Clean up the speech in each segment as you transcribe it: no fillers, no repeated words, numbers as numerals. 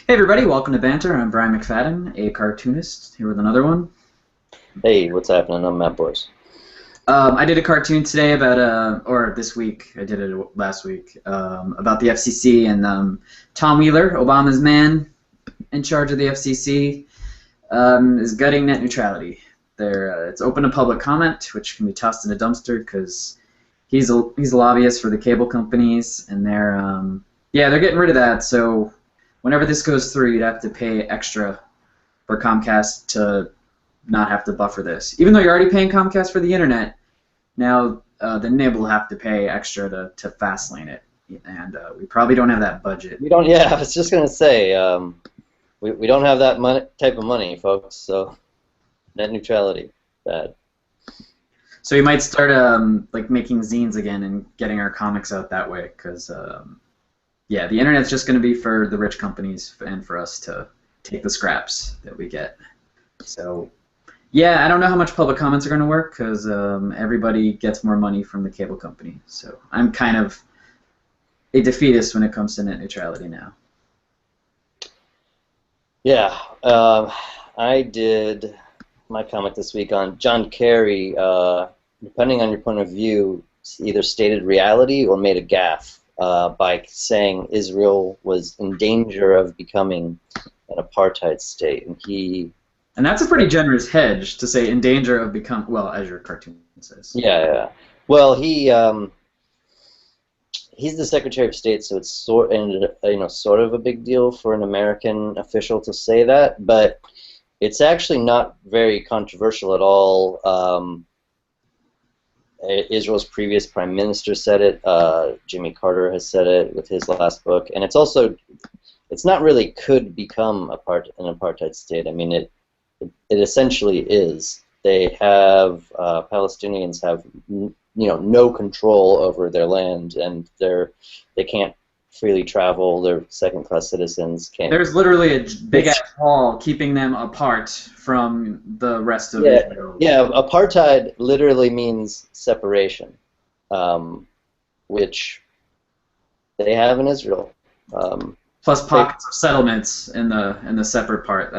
Hey everybody, welcome to Banter. I'm Brian McFadden, a cartoonist, here with another one. Hey, what's happening? I'm Matt Bors. I did a cartoon today about, or this week, I did it last week, about the FCC and Tom Wheeler, Obama's man in charge of the FCC, is gutting net neutrality. It's open to public comment, which can be tossed in a dumpster because he's a lobbyist for the cable companies, and they're getting rid of that. So whenever this goes through, you'd have to pay extra for Comcast to not have to buffer this. Even though you're already paying Comcast for the internet, now the NIB will have to pay extra to fast lane it, and we probably don't have that budget. We don't. Yeah, I was just gonna say, we don't have that type of money, folks. So net neutrality, bad. So we might start like making zines again and getting our comics out that way, because yeah, the internet's just going to be for the rich companies and for us to take the scraps that we get. So yeah, I don't know how much public comments are going to work because everybody gets more money from the cable company. So I'm kind of a defeatist when it comes to net neutrality now. Yeah, I did my comic this week on John Kerry. Depending on your point of view, either stated reality or made a gaffe by saying Israel was in danger of becoming an apartheid state, And that's a pretty generous hedge to say in danger of well, as your cartoon says. Yeah. Well, he's the Secretary of State, so it's sort of a big deal for an American official to say that, but it's actually not very controversial at all. Israel's previous prime minister said it. Jimmy Carter has said it with his last book, and it's not really could become an apartheid state. I mean, it essentially is. They have Palestinians have no control over their land, and they can't freely travel. They're second-class citizens. There's literally a big-ass wall keeping them apart from the rest of Israel. Yeah, apartheid literally means separation, which they have in Israel. Plus pockets of settlements in the separate part.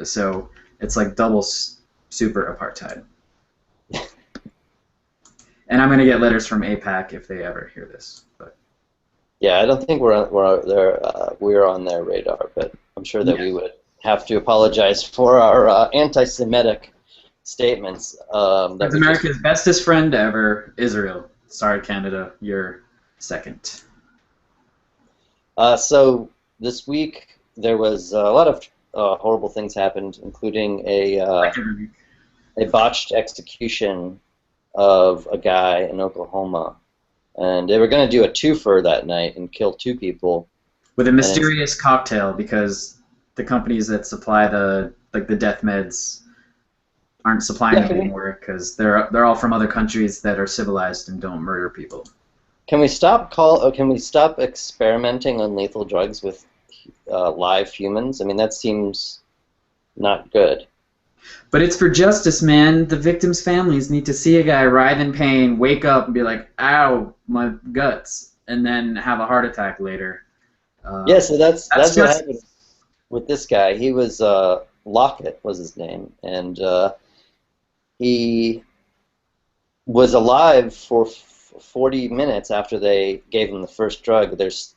So it's like double super apartheid. And I'm gonna get letters from AIPAC if they ever hear this. But yeah, I don't think we're on their radar, but I'm sure that we would have to apologize for our anti-Semitic statements. That's America's bestest friend ever, Israel. Sorry, Canada, you're second. So this week there was a lot of horrible things happened, including a botched execution of a guy in Oklahoma. And they were going to do a twofer that night and kill 2 people with a mysterious cocktail, because the companies that supply the death meds aren't supplying them anymore because they're all from other countries that are civilized and don't murder people. Can we stop experimenting on lethal drugs with live humans? I mean, that seems not good. But it's for justice, man. The victims' families need to see a guy writhe in pain, wake up, and be like, "Ow, my guts," and then have a heart attack later. Yeah, so that's what happened with this guy. He was Lockett was his name, and he was alive for 40 minutes after they gave him the first drug. There's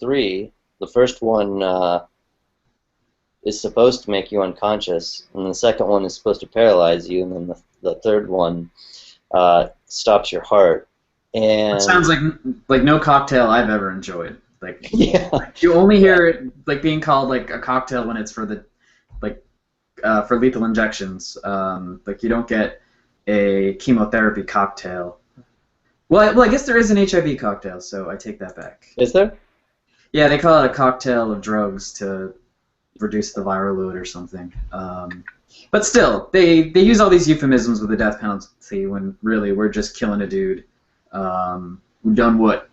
3. The first one is supposed to make you unconscious, and the second one is supposed to paralyze you, and then the third one stops your heart. And it sounds like no cocktail I've ever enjoyed. Like, yeah. You only hear it like being called like a cocktail when it's for the for lethal injections. Like you don't get a chemotherapy cocktail. Well, I guess there is an HIV cocktail, so I take that back. Is there? Yeah, they call it a cocktail of drugs to reduce the viral load or something. But still, they use all these euphemisms with the death penalty when really we're just killing a dude who done what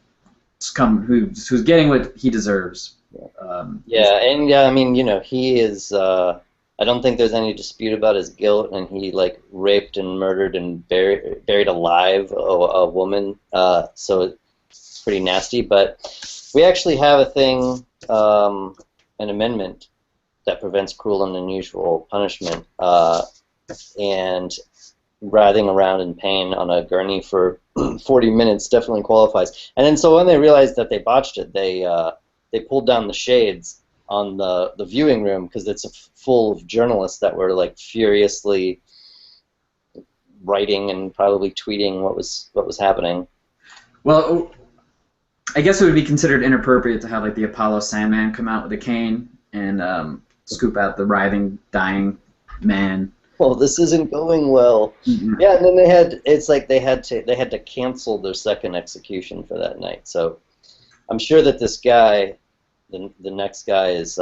who's getting what he deserves. I mean, he is. I don't think there's any dispute about his guilt, and he raped and murdered and buried alive a woman. So it's pretty nasty. But we actually have a thing an amendment that prevents cruel and unusual punishment, and writhing around in pain on a gurney for 40 minutes definitely qualifies. And then so when they realized that they botched it, they pulled down the shades on the viewing room because it's full of journalists that were like furiously writing and probably tweeting what was happening. Well, I guess it would be considered inappropriate to have like the Apollo Sandman come out with a cane and scoop out the writhing, dying man. Well, this isn't going well. Mm-hmm. Yeah, and then they had to cancel their second execution for that night. So I'm sure that this guy, the next guy, is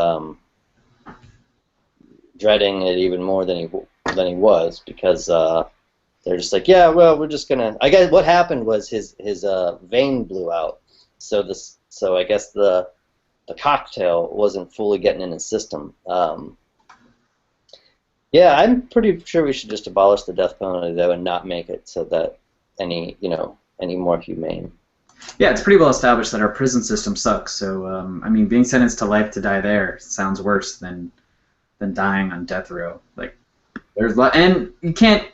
dreading it even more than he was, because they're just like, yeah, well, we're just gonna. I guess what happened was his vein blew out, so I guess the cocktail wasn't fully getting in his system. Yeah, I'm pretty sure we should just abolish the death penalty though, and not make it so that any more humane. Yeah, it's pretty well established that our prison system sucks. So, I mean, being sentenced to life to die there sounds worse than dying on death row. Like, and you can't.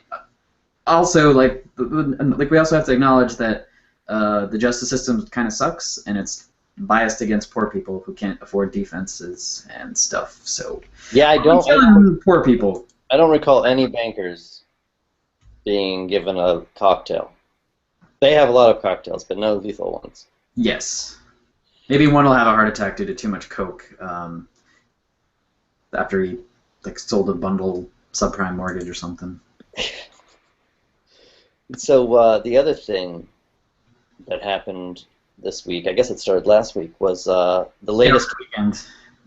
Also, like we also have to acknowledge that the justice system kind of sucks, and it's biased against poor people who can't afford defenses and stuff. So yeah, I don't poor people. I don't recall any bankers being given a cocktail. They have a lot of cocktails, but no lethal ones. Yes, maybe one will have a heart attack due to too much coke after he like sold a bundle subprime mortgage or something. So the other thing that happened this week, I guess it started last week, was the latest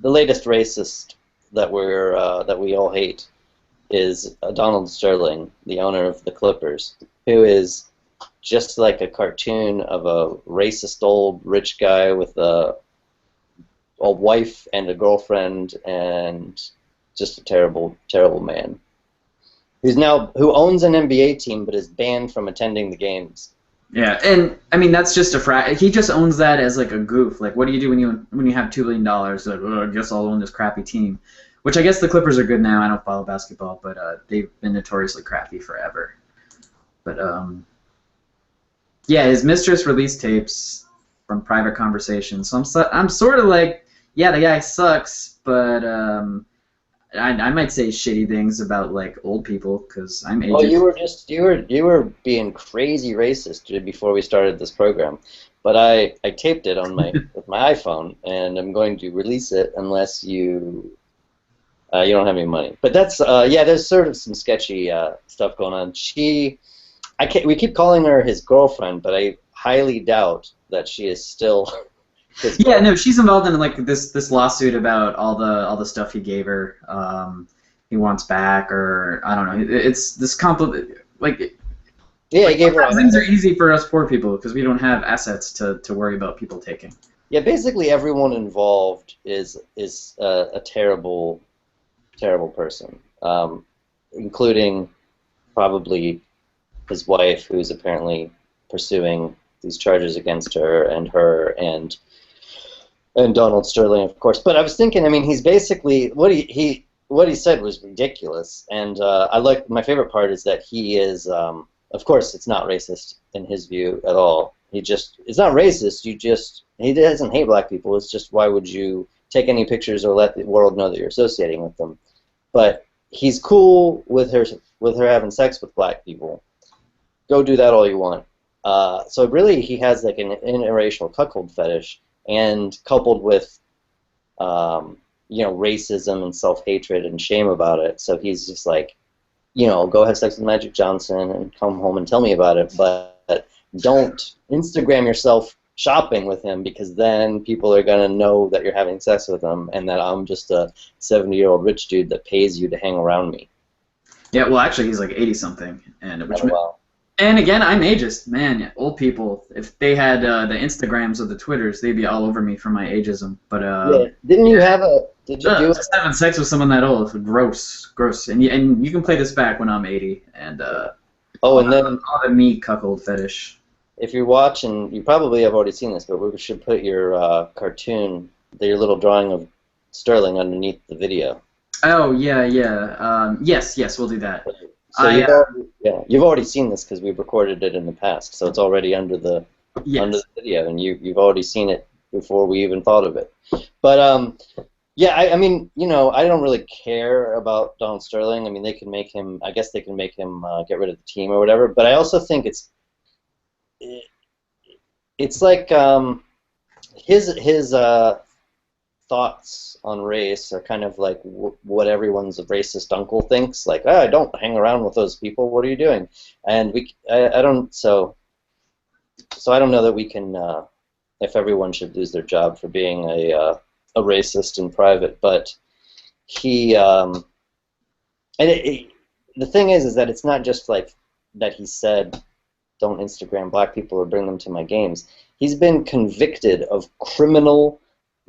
racist that we all hate is Donald Sterling, the owner of the Clippers, who is just like a cartoon of a racist old rich guy with a wife and a girlfriend, and just a terrible, terrible man. Who owns an NBA team but is banned from attending the games. Yeah, and I mean that's just he just owns that as like a goof. Like, what do you do when you have $2 billion? Like, oh, I guess I'll own this crappy team. Which I guess the Clippers are good now. I don't follow basketball, but they've been notoriously crappy forever. But yeah, his mistress released tapes from private conversations. So I'm sort of like, yeah, the guy sucks, but I might say shitty things about like old people because I'm ageist. Oh, you were being crazy racist before we started this program, but I taped it on with my iPhone, and I'm going to release it unless you don't have any money. But that's yeah, there's sort of some sketchy stuff going on. We keep calling her his girlfriend, but I highly doubt that she is still. Yeah, no, she's involved in like this lawsuit about all the stuff he gave her. He wants back, or I don't know. It's this complicated. Like, yeah, he gave her. Things are easy for us poor people because we don't have assets to worry about people taking. Yeah, basically everyone involved is a terrible, terrible person, including probably his wife, who's apparently pursuing these charges against her and Donald Sterling, of course. But I was thinking, I mean, he's basically what he said was ridiculous, and my favorite part is that he is, of course, it's not racist in his view at all. It's not racist. He doesn't hate black people. It's just, why would you take any pictures or let the world know that you're associating with them? But he's cool with her having sex with black people. Go do that all you want. So really, he has like an interracial cuckold fetish, and coupled with racism and self-hatred and shame about it. So he's just like, go have sex with Magic Johnson and come home and tell me about it, but don't Instagram yourself shopping with him, because then people are going to know that you're having sex with him and that I'm just a 70-year-old rich dude that pays you to hang around me. Yeah, well, actually, he's like 80-something, and wow. And again, I'm ageist, man. Old people, if they had the Instagrams or the Twitters, they'd be all over me for my ageism. But yeah. Did you do just having sex with someone that old? Gross. And you can play this back when I'm 80, and then all the meat cuckold fetish. If you're watching, you probably have already seen this, but we should put your cartoon, your little drawing of Sterling underneath the video. Oh yeah, yeah. Yes, we'll do that. So you've already seen this because we've recorded it in the past, so it's already under the video, and you've already seen it before we even thought of it. But yeah, I mean, you know, I don't really care about Donald Sterling. I mean, they can make him. I guess they can make him get rid of the team or whatever. But I also think it's like his thoughts on race are kind of like what everyone's racist uncle thinks. Like, oh, don't hang around with those people. What are you doing? And I don't. So I don't know that we can. If everyone should lose their job for being a racist in private, but he the thing is that it's not just like that he said, don't Instagram black people or bring them to my games. He's been convicted of criminal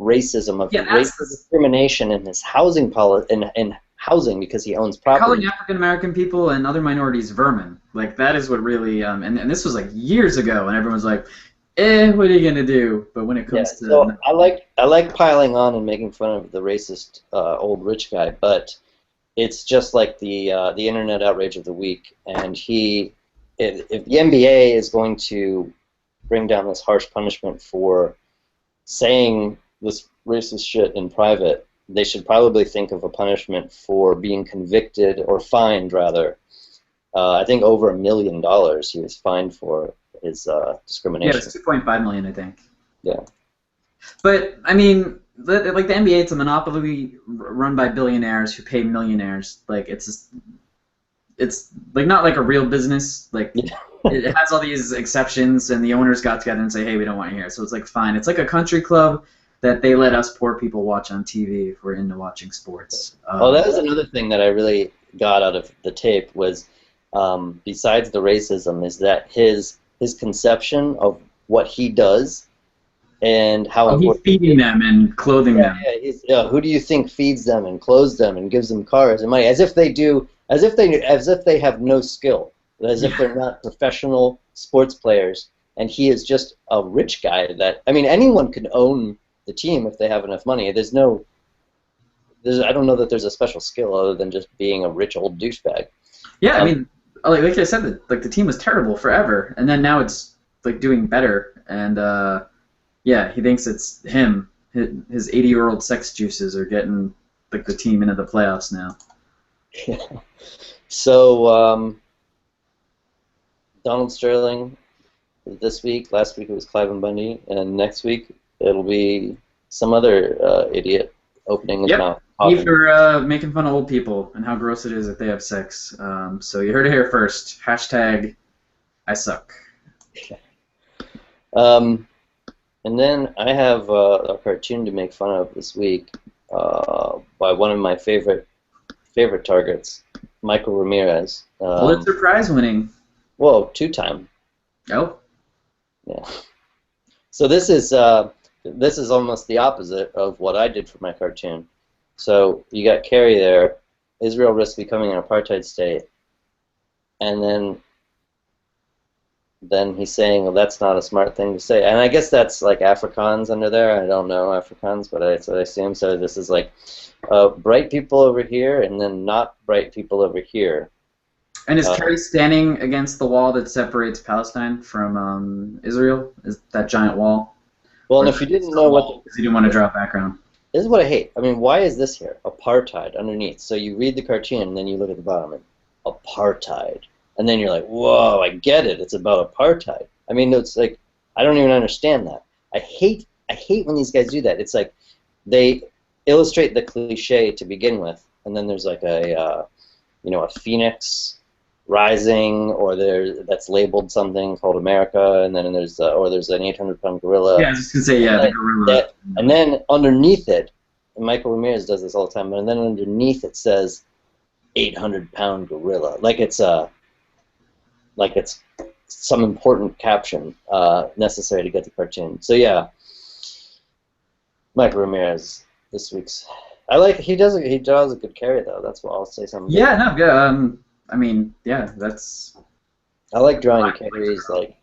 racism, of racial discrimination in his housing in housing because he owns property. Calling African American people and other minorities vermin, like that is what really and this was like years ago, and everyone's like, what are you gonna do? But when it comes to so I like piling on and making fun of the racist old rich guy, but it's just like the internet outrage of the week, and if the NBA is going to bring down this harsh punishment for saying this racist shit in private, they should probably think of a punishment for being convicted or fined, rather. I think over $1 million he was fined for his discrimination. Yeah, it's $2.5 million, I think. Yeah. But I mean, like the NBA, it's a monopoly run by billionaires who pay millionaires. Like it's like not like a real business. Like it has all these exceptions, and the owners got together and say, hey, we don't want you here. So it's like fine. It's like a country club that they let us poor people watch on TV if we're into watching sports. Well, that was another thing that I really got out of the tape was, besides the racism, is that his conception of what he does and how he's feeding them and clothing them. Yeah, who do you think feeds them and clothes them and gives them cars and money? As if they have no skill, as if they're not professional sports players. And he is just a rich guy that, I mean, anyone could own the team if they have enough money. I don't know that there's a special skill other than just being a rich old douchebag. Yeah, I mean, like I said, like the team was terrible forever, and then now it's like doing better. And yeah, he thinks it's him. His 80-year-old sex juices are getting like the team into the playoffs now. Yeah. So Donald Sterling this week. Last week it was Cliven Bundy, and next week it'll be some other idiot opening his mouth. Me for making fun of old people and how gross it is that they have sex. So you heard it here first. Hashtag I suck. And then I have a cartoon to make fun of this week by one of my favorite targets, Michael Ramirez. Pulitzer Prize winning. Whoa, 2-time. Oh. Yeah. So this is almost the opposite of what I did for my cartoon. So you got Kerry there. Israel risks becoming an apartheid state, and then he's saying, well, that's not a smart thing to say. And I guess that's like Afrikaans under there. I don't know Afrikaans, but that's what I assume. So this is like bright people over here and then not bright people over here. And is Kerry standing against the wall that separates Palestine from Israel? Is that giant wall? Well, and if you didn't know what... Because you didn't want to draw a background. This is what I hate. I mean, why is this here? Apartheid underneath. So you read the cartoon and then you look at the bottom and apartheid. And then you're like, whoa, I get it. It's about apartheid. I mean, it's like, I don't even understand that. I hate when these guys do that. It's like they illustrate the cliche to begin with, and then there's like a phoenix rising, or that's labeled something called America, and then there's an 800-pound gorilla. Yeah, I was just gonna say, the gorilla. And then underneath it, and Michael Ramirez does this all the time, and then underneath it says 800-pound gorilla, like it's some important caption necessary to get the cartoon. So yeah, Michael Ramirez this week's. He draws a good carry though. That's what I'll say. Something. Yeah, no, yeah. I mean, yeah, that's. I like drawing carries like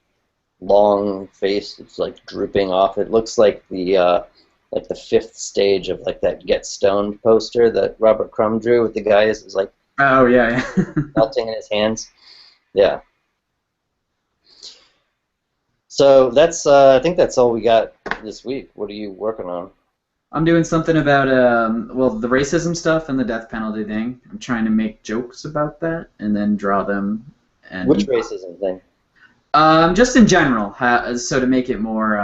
long face. It's like drooping off. It looks like the like the fifth stage of like that Get Stoned poster that Robert Crumb drew with the guy is like Oh yeah, yeah. melting in his hands. Yeah. So that's I think that's all we got this week. What are you working on? I'm doing something about well, the racism stuff and the death penalty thing. I'm trying to make jokes about that and then draw them. And Which racism thing? just in general, so to make it more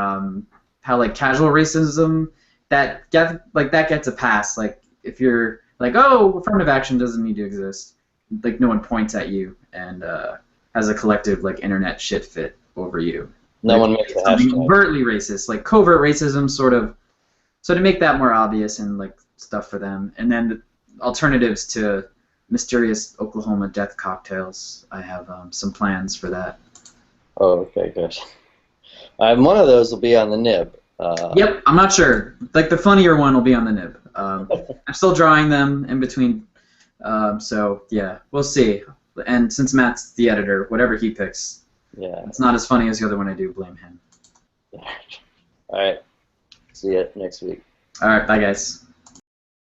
how like casual racism that gets a pass. Like if you're like, oh, affirmative action doesn't need to exist. Like no one points at you and has a collective like internet shit fit over you. No Like, one makes the something hashtag. overtly racist, like covert racism, sort of. So to make that more obvious and like stuff for them, and then the alternatives to mysterious Oklahoma death cocktails, I have some plans for that. Oh, okay, good. One of those will be on the nib. Yep, I'm not sure. Like the funnier one will be on the nib. I'm still drawing them in between, so yeah, we'll see. And since Matt's the editor, whatever he picks, Yeah. it's not as funny as the other one. I do blame him. All right. See you next week. All right, bye guys.